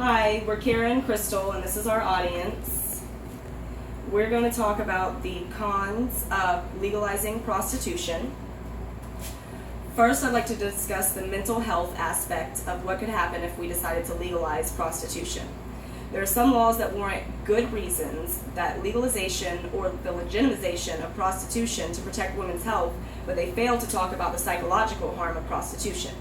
Hi, we're Kara and Crystal, and this is our audience. We're going to talk about the cons of legalizing prostitution. First, I'd like to discuss the mental health aspect of what could happen if we decided to legalize prostitution. There are some laws that warrant good reasons that legalization or the legitimization of prostitution to protect women's health, but they fail to talk about the psychological harm of prostitution.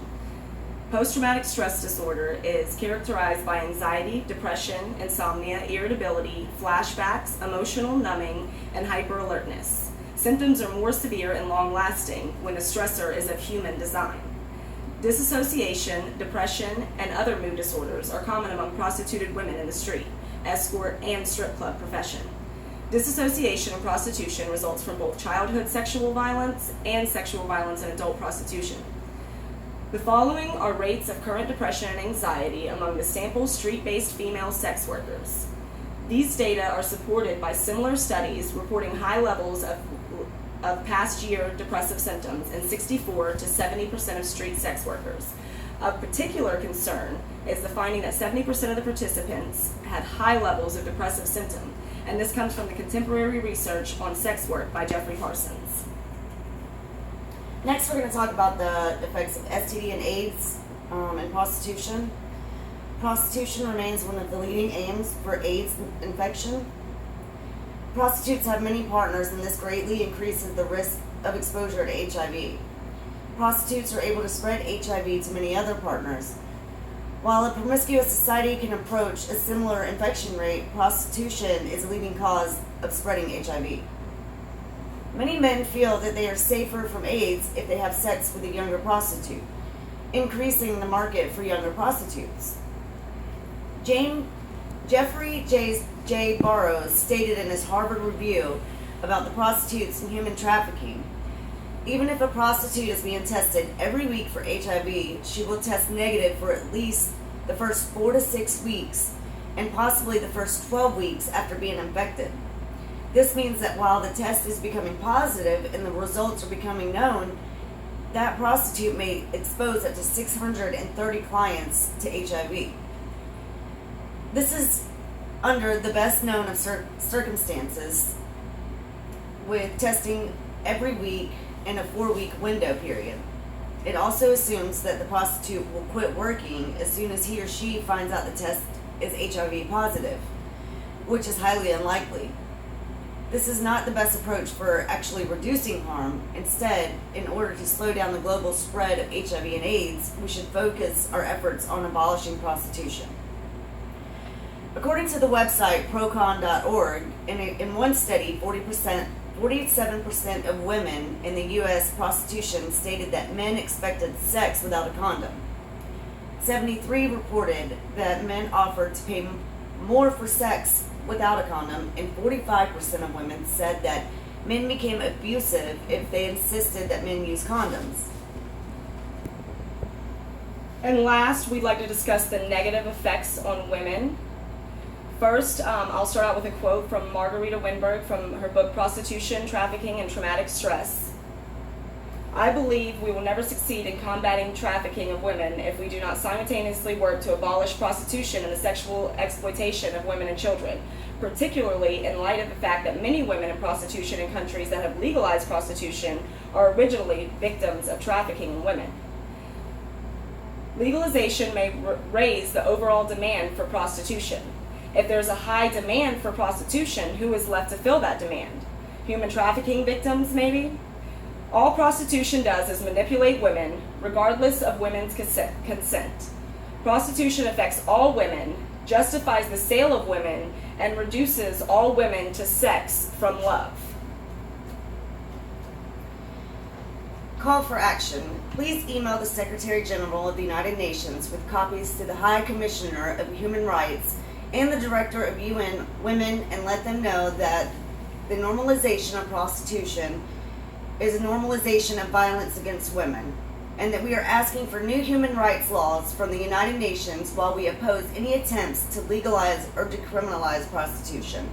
Post-traumatic stress disorder is characterized by anxiety, depression, insomnia, irritability, flashbacks, emotional numbing, and hyperalertness. Symptoms are more severe and long-lasting when the stressor is of human design. Disassociation, depression, and other mood disorders are common among prostituted women in the street, escort, and strip club profession. Disassociation in prostitution results from both childhood sexual violence and sexual violence in adult prostitution. The following are rates of current depression and anxiety among the sample street-based female sex workers. These data are supported by similar studies reporting high levels of past year depressive symptoms in 64 to 70% of street sex workers. Of particular concern is the finding that 70% of the participants had high levels of depressive symptom, and this comes from the contemporary research on sex work by Jeffrey Parsons. Next, we're going to talk about the effects of STD and AIDS and prostitution. Prostitution remains one of the leading aims for AIDS infection. Prostitutes have many partners, and this greatly increases the risk of exposure to HIV. Prostitutes are able to spread HIV to many other partners. While a promiscuous society can approach a similar infection rate, prostitution is a leading cause of spreading HIV. Many men feel that they are safer from AIDS if they have sex with a younger prostitute, increasing the market for younger prostitutes. Jeffrey J. Burroughs stated in his Harvard Review about the prostitutes and human trafficking, even if a prostitute is being tested every week for HIV, she will test negative for at least the first 4 to 6 weeks and possibly the first 12 weeks after being infected. This means that while the test is becoming positive and the results are becoming known, that prostitute may expose up to 630 clients to HIV. This is under the best known of circumstances, with testing every week in a 4-week window period. It also assumes that the prostitute will quit working as soon as he or she finds out the test is HIV positive, which is highly unlikely. This is not the best approach for actually reducing harm. Instead, in order to slow down the global spread of HIV and AIDS, we should focus our efforts on abolishing prostitution. According to the website procon.org, in one study, 47% of women in the U.S. prostitution stated that men expected sex without a condom. 73 reported that men offered to pay more for sex without a condom, and 45% of women said that men became abusive if they insisted that men use condoms. And last, we'd like to discuss the negative effects on women. First, I'll start out with a quote from Margarita Winberg from her book Prostitution, Trafficking, and Traumatic Stress. I believe we will never succeed in combating trafficking of women if we do not simultaneously work to abolish prostitution and the sexual exploitation of women and children, particularly in light of the fact that many women in prostitution in countries that have legalized prostitution are originally victims of trafficking in women. Legalization may raise the overall demand for prostitution. If there's a high demand for prostitution, who is left to fill that demand? Human trafficking victims, maybe? All prostitution does is manipulate women, regardless of women's consent. Prostitution affects all women, justifies the sale of women, and reduces all women to sex from love. Call for action. Please email the Secretary General of the United Nations with copies to the High Commissioner of Human Rights and the Director of UN Women, and let them know that the normalization of prostitution is a normalization of violence against women, and that we are asking for new human rights laws from the United Nations while we oppose any attempts to legalize or decriminalize prostitution.